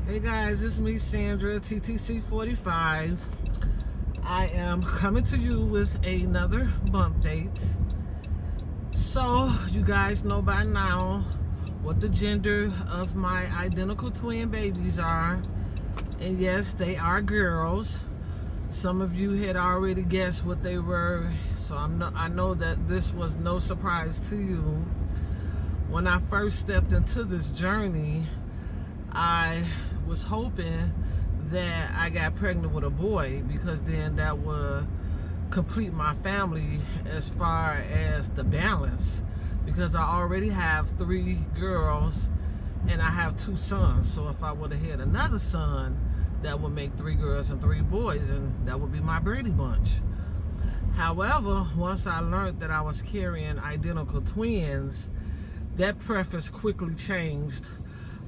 Hey guys, it's me, Sandra, TTC 45. I am coming to you with another bump date. So, you guys know by now what the gender of my identical twin babies are. And yes, they are girls. Some of you had already guessed what they were, so I know that this was no surprise to you. When I first stepped into this journey, I was hoping that I got pregnant with a boy, because then that would complete my family as far as the balance, because I already have 3 girls and I have 2 sons. So if I would have had another son, that would make 3 girls and 3 boys, and that would be my Brady Bunch. However, once I learned that I was carrying identical twins, that preference quickly changed.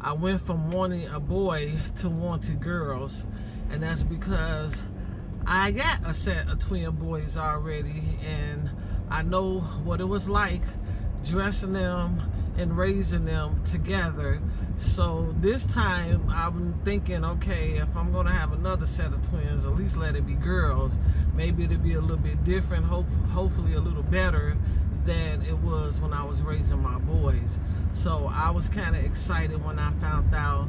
I went from wanting a boy to wanting girls, and that's because I got a set of twin boys already, and I know what it was like dressing them and raising them together. So this time I'm thinking, okay, if I'm gonna have another set of twins, at least let it be girls. Maybe it'll be a little bit different, hopefully a little better than it was when I was raising my boys. So I was kind of excited when I found out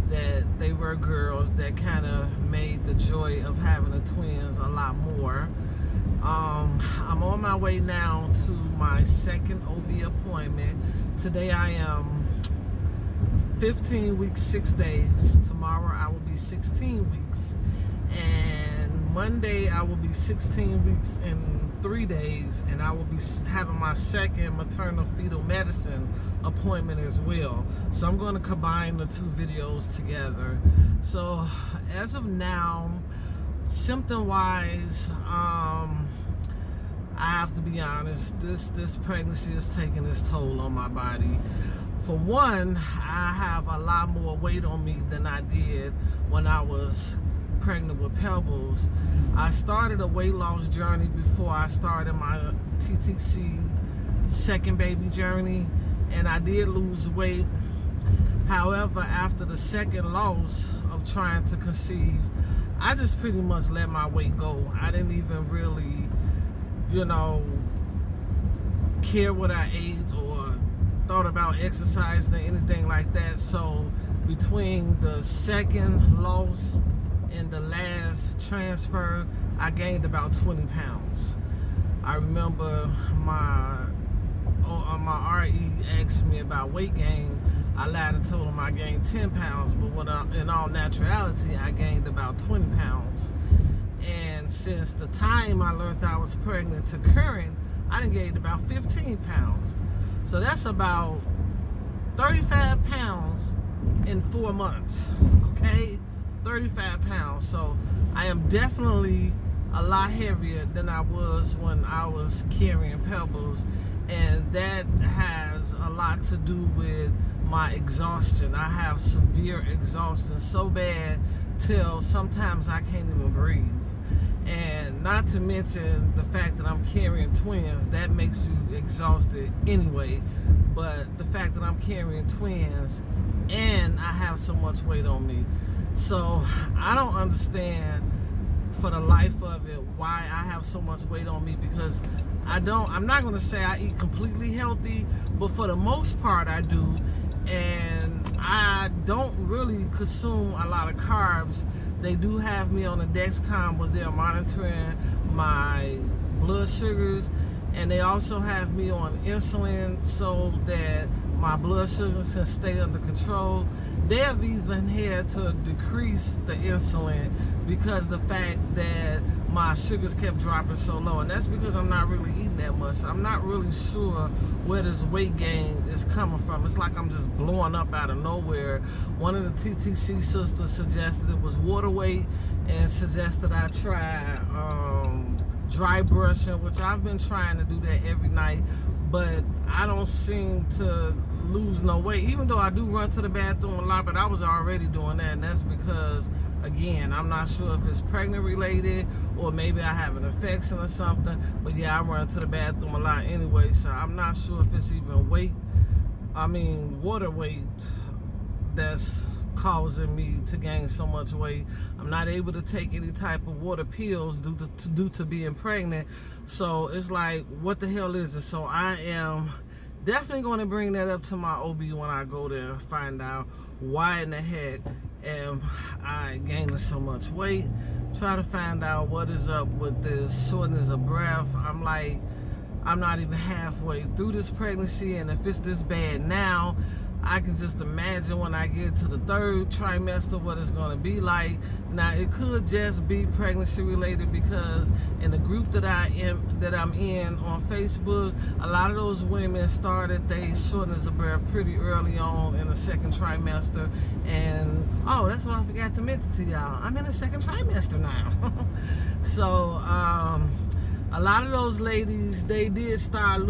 that they were girls. That kind of made the joy of having the twins a lot more. I'm on my way now to my second OB appointment. Today I am 15 weeks, 6 days. Tomorrow I will be 16 weeks. And Monday I will be 16 weeks and 3 days, and I will be having my second maternal fetal medicine appointment as well. So I'm going to combine the 2 videos together. So as of now, symptom wise, I have to be honest, this pregnancy is taking its toll on my body. For one, I have a lot more weight on me than I did when I was pregnant with Pebbles. I started a weight loss journey before I started my TTC second baby journey, and I did lose weight. However, after the second loss of trying to conceive, I just pretty much let my weight go. I didn't even really, care what I ate or thought about exercising or anything like that. So between the second loss and the last transfer, I gained about 20 pounds. I remember my RE asked me about weight gain. I lied and told him I gained 10 pounds, but in all naturality, I gained about 20 pounds. And since the time I learned I was pregnant to current, I done gained about 15 pounds. So that's about 35 pounds in 4 months, okay? 35 pounds. So I am definitely a lot heavier than I was when I was carrying Pebbles, and that has a lot to do with my exhaustion. I have severe exhaustion, so bad till sometimes I can't even breathe. And not to mention the fact that I'm carrying twins, that makes you exhausted anyway. But the fact that I'm carrying twins and I have so much weight on me. So I don't understand for the life of it why I have so much weight on me, because I'm not going to say I eat completely healthy, but for the most part I do. And I don't really consume a lot of carbs. They do have me on a Dexcom where they're monitoring my blood sugars, and they also have me on insulin so that my blood sugars can stay under control. They have even had to decrease the insulin because the fact that my sugars kept dropping so low, and that's because I'm not really eating that much. I'm not really sure where this weight gain is coming from. It's like I'm just blowing up out of nowhere. One of the TTC sisters suggested it was water weight and suggested I try dry brushing, which I've been trying to do that every night, but I don't seem to lose no weight, even though I do run to the bathroom a lot. But I was already doing that, and that's because, again, I'm not sure if it's pregnant related or maybe I have an infection or something, but yeah, I run to the bathroom a lot anyway, so I'm not sure if it's even water weight that's causing me to gain so much weight. I'm not able to take any type of water pills due to being pregnant. So it's like, what the hell is it? So I am definitely going to bring that up to my OB when I go there and find out why in the heck am I gaining so much weight. Try to find out what is up with this shortness of breath. I'm like, I'm not even halfway through this pregnancy, and if it's this bad now, I can just imagine when I get to the 3rd trimester what it's going to be like. Now, it could just be pregnancy related, because in the group that I'm in on Facebook, a lot of those women started their shortness of breath pretty early on in the 2nd trimester. And oh, that's what I forgot to mention to y'all, I'm in the 2nd trimester now. So a lot of those ladies, they did start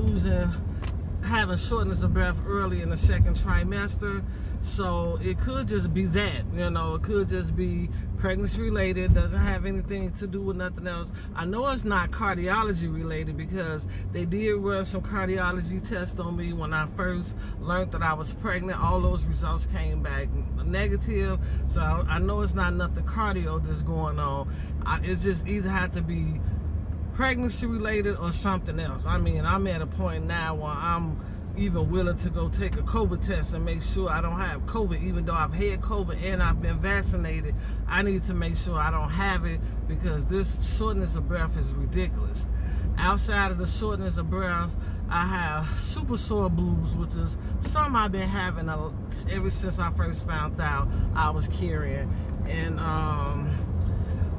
having shortness of breath early in the 2nd trimester. So it could just be that, you know, it could just be pregnancy related, doesn't have anything to do with nothing else. I know it's not cardiology related, because they did run some cardiology tests on me when I first learned that I was pregnant. All those results came back negative, so I know it's not nothing cardio that's going on. It's just either have to be pregnancy related or something else. I mean, I'm at a point now where I'm even willing to go take a COVID test and make sure I don't have COVID. Even though I've had COVID and I've been vaccinated, I need to make sure I don't have it, because this shortness of breath is ridiculous. Outside of the shortness of breath, I have super sore boobs, which is something I've been having ever since I first found out I was carrying. And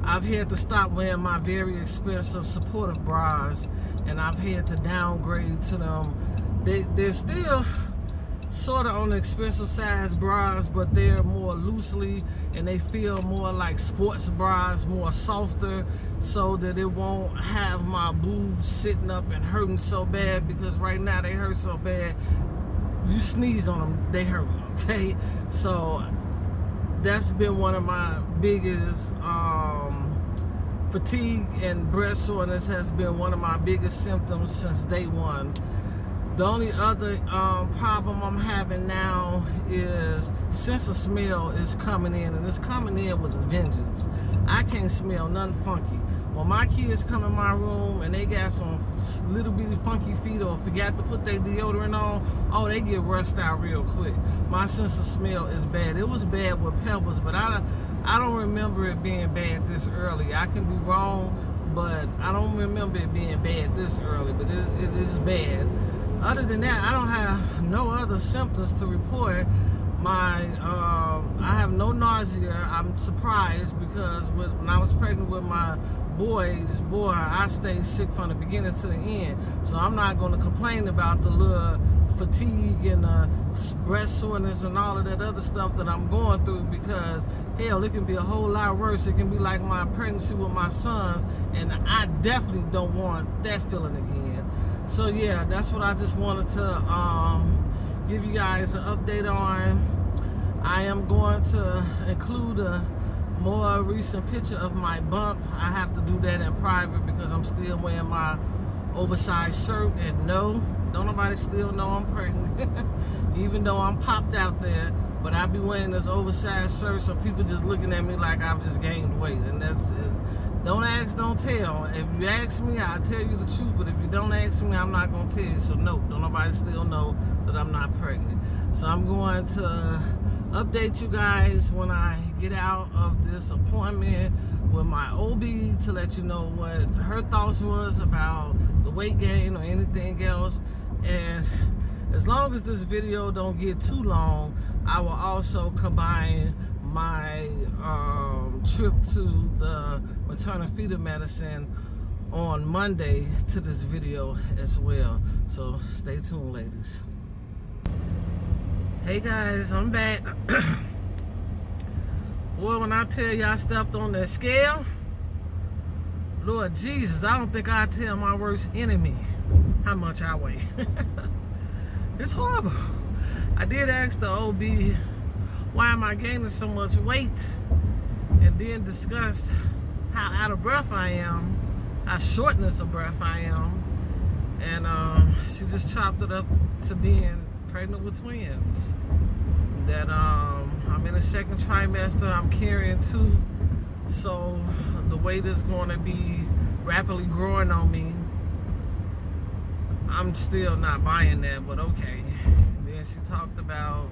I've had to stop wearing my very expensive supportive bras, and I've had to downgrade to them. They're still sort of on the expensive size bras, but they're more loosely, and they feel more like sports bras, more softer, so that it won't have my boobs sitting up and hurting so bad, because right now they hurt so bad. You sneeze on them, they hurt, okay? So that's been one of my biggest fatigue, and breast soreness has been one of my biggest symptoms since day one. The only other problem I'm having now is sense of smell is coming in, and it's coming in with a vengeance. I can't smell nothing funky. When my kids come in my room and they got some little bitty funky feet or forgot to put their deodorant on, oh, they get rushed out real quick. My sense of smell is bad. It was bad with Pebbles, but I don't remember it being bad this early. I can be wrong, but I don't remember it being bad this early, but it is bad. Other than that, I don't have no other symptoms to report. I have no nausea. I'm surprised, because when I was pregnant with my boys, boy, I stayed sick from the beginning to the end. So I'm not going to complain about the little fatigue and breast soreness and all of that other stuff that I'm going through, because hell, it can be a whole lot worse. It can be like my pregnancy with my sons, and I definitely don't want that feeling again. So yeah, that's what I just wanted to give you guys an update on. I am going to include a more recent picture of my bump. I have to do that in private, because I'm still wearing my oversized shirt, and no, don't nobody still know I'm pregnant. Even though I'm popped out there, but I be wearing this oversized shirt, so people just looking at me like I've just gained weight, and that's it. Don't ask, don't tell. If you ask me, I'll tell you the truth, but if you don't ask me, I'm not going to tell you. So no, don't nobody still know that I'm not pregnant. So I'm going to update you guys when I get out of this appointment with my OB, to let you know what her thoughts was about the weight gain or anything else. And as long as this video don't get too long, I will also combine my trip to the maternal fetal medicine on Monday to this video as well. So stay tuned, ladies. Hey guys, I'm back. Boy, when I tell you I stepped on that scale, Lord Jesus, I don't think I tell my worst enemy how much I weigh. It's horrible. I did ask the OB, why am I gaining so much weight? And then discussed how out of breath I am, how shortness of breath I am. And she just chopped it up to being pregnant with twins. That I'm in the second trimester. I'm carrying 2, so the weight is going to be rapidly growing on me. I'm still not buying that, but okay. Then she talked about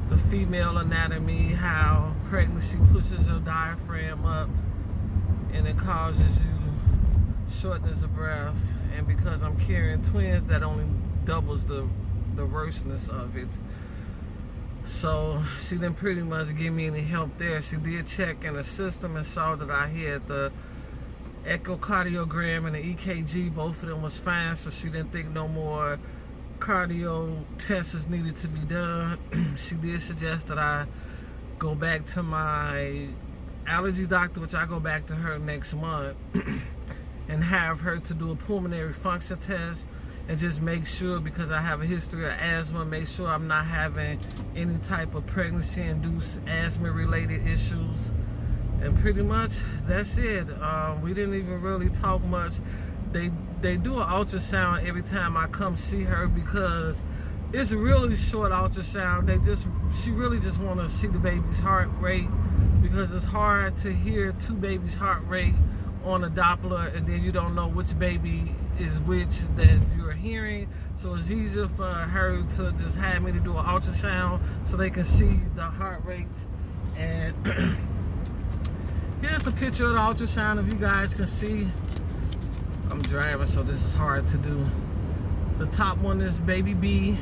the female anatomy, how pregnancy pushes your diaphragm up and it causes you shortness of breath, and because I'm carrying twins, that only doubles the worstness of it. So she didn't pretty much give me any help there. She did check in the system and saw that I had the echocardiogram and the EKG. Both of them was fine, so she didn't think no more cardio tests needed to be done. She did suggest that I go back to my allergy doctor, which I go back to her next month, and have her to do a pulmonary function test and just make sure, because I have a history of asthma, make sure I'm not having any type of pregnancy-induced asthma-related issues. And pretty much that's it. We didn't even really talk much. They do an ultrasound every time I come see her, because it's a really short ultrasound. She really just want to see the baby's heart rate, because it's hard to hear 2 babies' heart rate on a Doppler, and then you don't know which baby is which that you're hearing. So it's easier for her to just have me to do an ultrasound so they can see the heart rates. And here's the picture of the ultrasound, if you guys can see. I'm driving, so this is hard to do. The top one is baby B.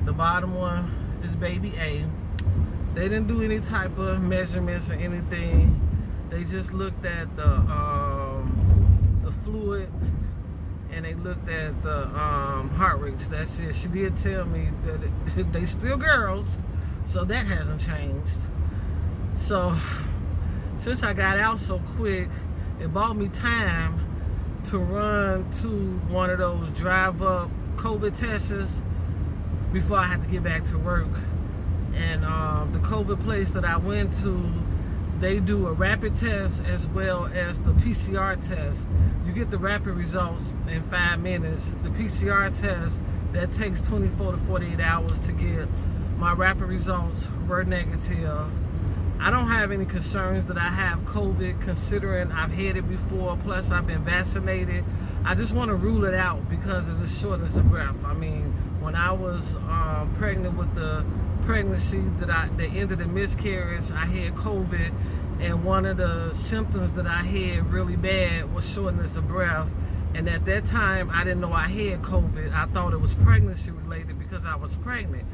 The bottom one is baby A. They didn't do any type of measurements or anything. They just looked at the fluid, and they looked at the heart rates. That's it. She did tell me that they still girls, so that hasn't changed. So since I got out so quick, it bought me time to run to one of those drive-up COVID tests before I had to get back to work. And the COVID place that I went to, they do a rapid test as well as the PCR test. You get the rapid results in 5 minutes. The PCR test, that takes 24 to 48 hours to get. My rapid results were negative. I don't have any concerns that I have COVID, considering I've had it before, plus I've been vaccinated. I just want to rule it out because of the shortness of breath. I mean, when I was pregnant with the pregnancy that ended in miscarriage, I had COVID, and one of the symptoms that I had really bad was shortness of breath. And at that time, I didn't know I had COVID. I thought it was pregnancy related because I was pregnant.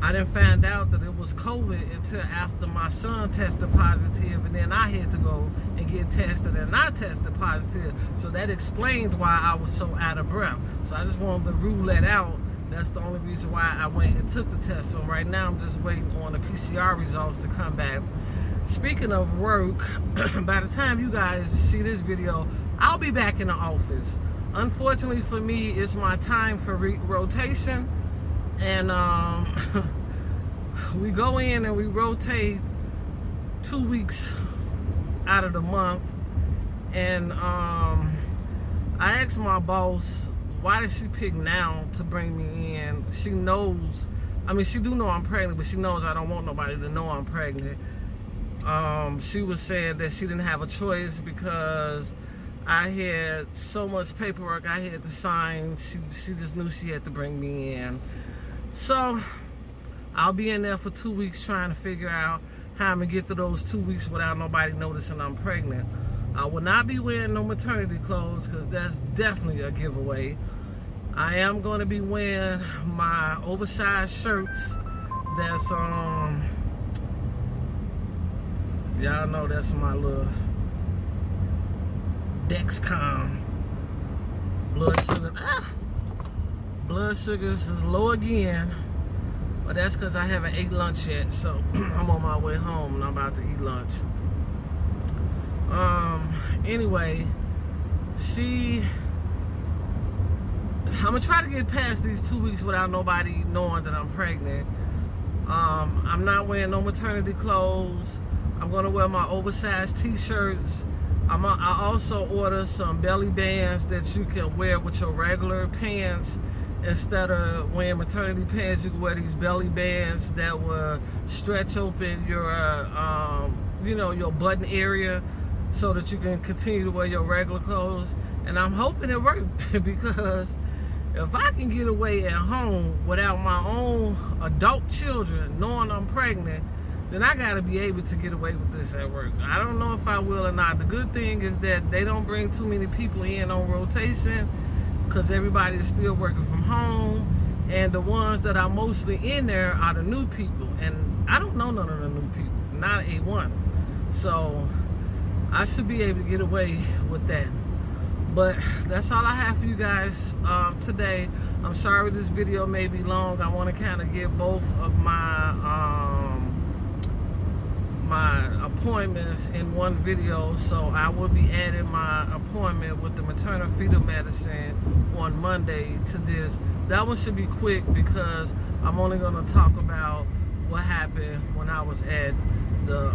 I didn't find out that it was COVID until after my son tested positive, and then I had to go and get tested, and I tested positive. So that explained why I was so out of breath. So I just wanted to rule that out. That's the only reason why I went and took the test. So right now I'm just waiting on the PCR results to come back. Speaking of work, by the time you guys see this video, I'll be back in the office. Unfortunately for me, it's my time for rotation. And we go in and we rotate 2 weeks out of the month. And I asked my boss, why did she pick now to bring me in? She knows, I mean, she do know I'm pregnant, but she knows I don't want nobody to know I'm pregnant. She was saying that she didn't have a choice because I had so much paperwork I had to sign. She just knew she had to bring me in. So I'll be in there for 2 weeks trying to figure out how I'm gonna get through those 2 weeks without nobody noticing I'm pregnant. I will not be wearing no maternity clothes because that's definitely a giveaway. I am going to be wearing my oversized shirts. That's y'all know that's my little Dexcom. Blood sugars is low again, but that's because I haven't ate lunch yet. So I'm on my way home and I'm about to eat lunch. Anyway, I'm gonna try to get past these 2 weeks without nobody knowing that I'm pregnant. I'm not wearing no maternity clothes. I'm gonna wear my oversized t-shirts. I also order some belly bands that you can wear with your regular pants, Instead of wearing maternity pants, you can wear these belly bands that will stretch open your, you know, your button area so that you can continue to wear your regular clothes. And I'm hoping it works because if I can get away at home without my own adult children knowing I'm pregnant, then I gotta be able to get away with this at work. I don't know if I will or not. The good thing is that they don't bring too many people in on rotation because everybody is still working from home, and the ones that are mostly in there are the new people, and I don't know none of the new people, not a one. So I should be able to get away with that. But that's all I have for you guys today. I'm sorry this video may be long. I want to kind of get both of my my appointments in one video, so I will be adding my appointment with the maternal fetal medicine on Monday to this. That one should be quick because I'm only going to talk about what happened when I was at the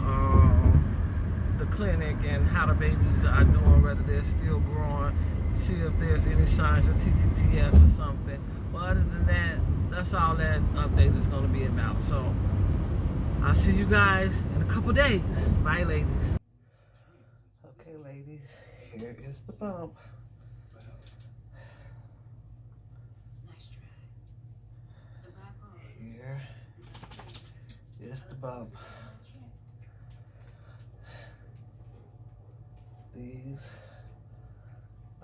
clinic and how the babies are doing, whether they're still growing, see if there's any signs of TTS or something. But other than that, that's all that update is going to be about. So I'll see you guys in a couple days. Bye, ladies. Okay, ladies, here is the bump. Here is the bump. These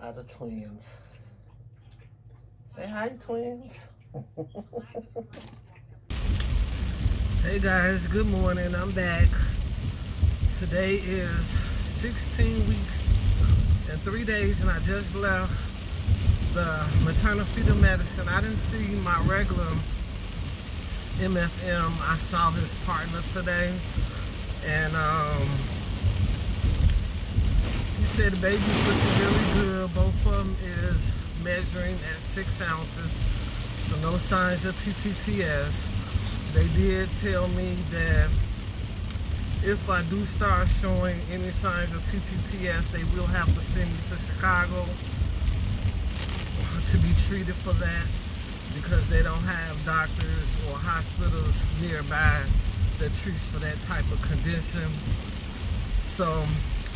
are the twins. Say hi, twins. Hey guys, good morning. I'm back. Today is 16 weeks and 3 days, and I just left the maternal fetal medicine. I didn't see my regular MFM. I saw his partner today, and he said the baby's looking really good. Both of them is measuring at 6 ounces, so no signs of TTS. They did tell me that if I do start showing any signs of TTS, they will have to send me to Chicago to be treated for that, because they don't have doctors or hospitals nearby that treats for that type of condition. So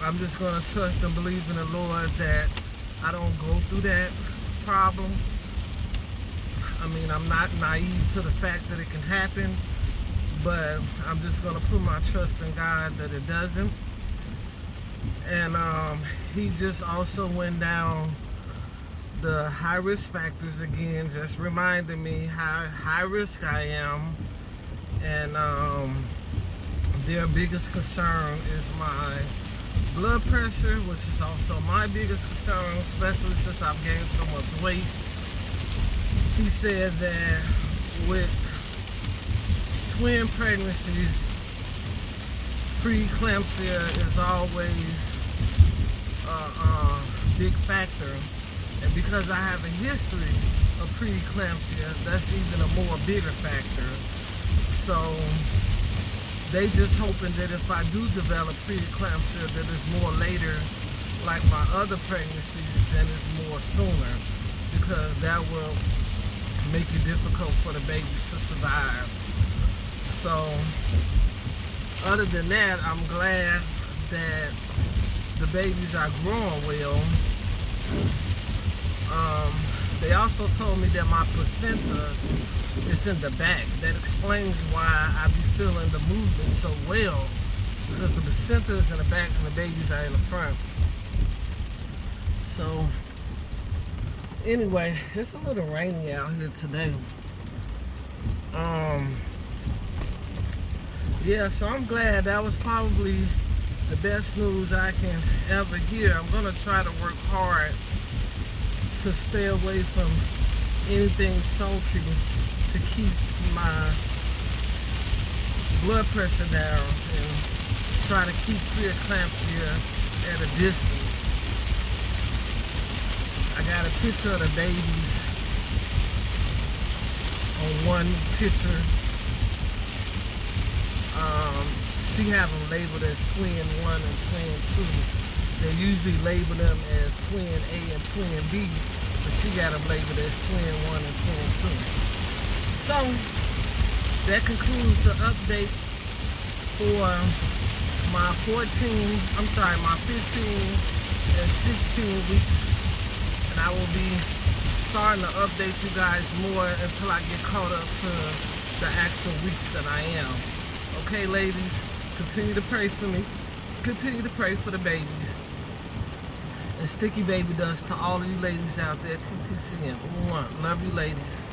I'm just going to trust and believe in the Lord that I don't go through that problem. I mean, I'm not naive to the fact that it can happen, but I'm just going to put my trust in God that it doesn't. And he just also went down the high risk factors again, just reminding me how high risk I am. And their biggest concern is my blood pressure, which is also my biggest concern, especially since I've gained so much weight. He said that with twin pregnancies, preeclampsia is always a big factor. And because I have a history of preeclampsia, that's even a more bigger factor. So they just hoping that if I do develop preeclampsia, that it's more later, like my other pregnancies, than it's more sooner, because that will make it difficult for the babies to survive. So other than that, I'm glad that the babies are growing well. They also told me that my placenta is in the back. That explains why I be feeling the movement so well, because the placenta is in the back and the babies are in the front. So anyway, it's a little rainy out here today. Yeah, so I'm glad. That was probably the best news I can ever hear. I'm gonna try to work hard to stay away from anything salty to keep my blood pressure down and try to keep preeclampsia at a distance. I got a picture of the babies on one picture. She have them labeled as twin 1 and twin 2. They usually label them as twin A and twin B, but she got them labeled as twin 1 and twin 2. So that concludes the update for my 15 and 16 weeks. And I will be starting to update you guys more until I get caught up to the actual weeks that I am. Okay, ladies, continue to pray for me. Continue to pray for the babies. And sticky baby dust to all of you ladies out there, TTC. Love you, ladies.